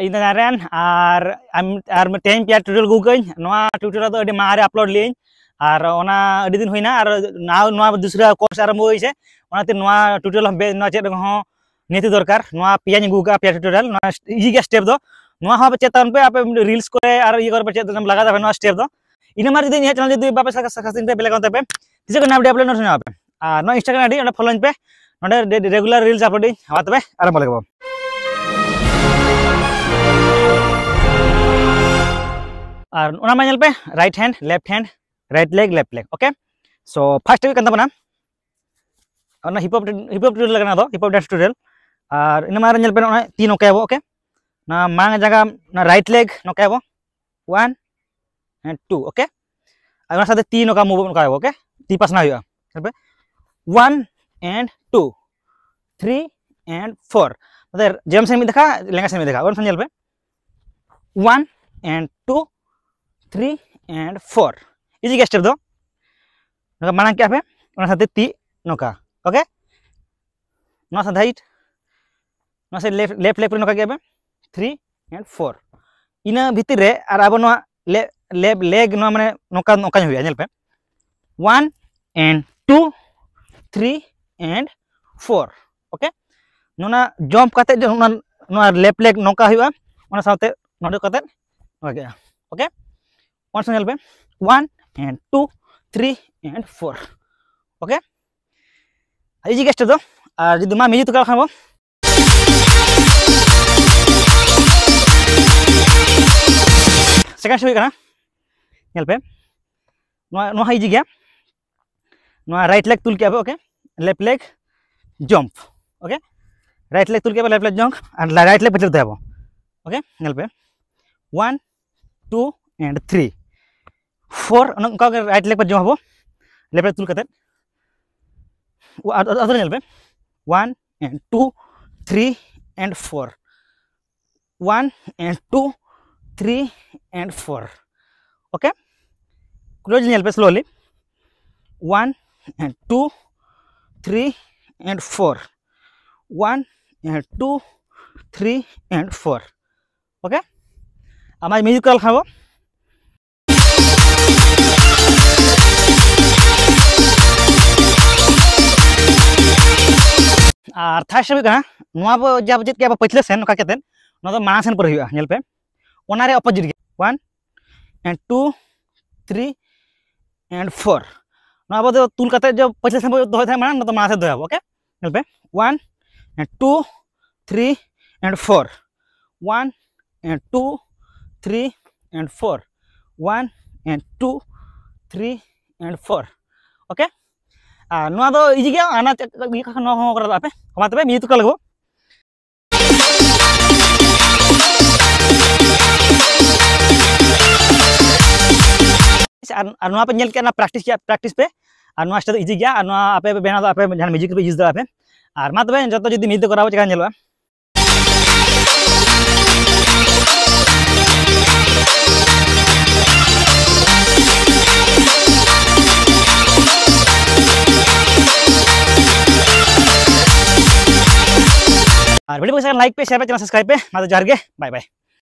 इन नारायण और तेज पे tutorial Gugan tutorial तो मारे अपलोड लें और दिन होना और दूसरा कोर्स आरम्भ होइसे ट्यूटोरियल चेक नीति दरकार पे गुगा पे ट्यूटोरियल इजी स्टेप दो चेतन पे आप रिल्स को ये चेक लगा स्टेप दो इन मार जो चैनल जो बापे साकासिन पे बेले पे तीसरे को अपडेट अपलोड ना पे और इंस्टाग्राम आईडी फॉलो पे रेगुलर रिल्स अपलोड हवा तबे आरम्भ लगे और पे right hand right leg okay so first बना हिपहॉप ट्यूटोरियल लगना दो हिपहॉप डांस ट्यूटोरियल और इन मारे पे ती नोकाबो ओके ना मांग जगह राइट लेग नोकाबो 1 and 2 ओके और साथे ती नोका मूव नोकाबो ओके ती पासना हुआ पे 1 and 2 3 and 4 मतलब जेम से देखा लेंगा से देखा और पे 1 and 2 3 and 4 इजी के स्टेप दो नोका मांग क्या पे साथे ती नोका ओके ना साथ हाइट ना से लेफ्ट पर नोका क्या पे 3 and 4 इना भीतर रे और अब लेग माने नोका नोका हुआ पे 1 and 2 3 and 4 okay Nona jump करते जो लेफ्ट लेग नोका हुआ ओना साथे नोडे करते नोका ओके वन से पे 1 and 2 3 and 4 ओके इजी के स्टेप दो और जो मा मिजी तो खाबो सेकंड स्टेप करना पे नो इजी गया नो राइट लेग तुल के okay left leg jump okay right leg तुल के लेफ्ट लेग जंप और राइट लेग पचर देबो ओके पे 1 2 and 3 4 उनका राइट लेग पर जंप हबो लेफ्ट लेग तुल करते अदर पे 1 and 2 3 and 4 1 and 2 3 and 4 okay close पे slowly 1 and 2 3 and 4 1 and 2 3 and 4 okay आमार म्यूजिकल खाबो और थर्ड स्टेप जब चेक के पछले सेन नोका केते मांग सेन पर हुआ पे ओनारे अपोजिट गे 1 and 2 3 and 4 अब तुल करते जो पछले सेन दो मांग तो मांग से दो ओके पे 1 and 2 3 and 4 1 and 2 3 and 4 1 and 2 3 and 4 okay easy गया आना पे हमारे पे म्यूजिक लगो और पे नल के प्रैक्टिस पे और स्टेप इजी गया और आपे बना आपे जहां म्यूजिक पे यूज दो आपे और मा तबे जतो जदी म्यूजिक कराबो चेका नेलवा और वीडियो को लाइक पे शेयर पे चैनल सब्सक्राइब पे मा तो जार गे बाय बाय।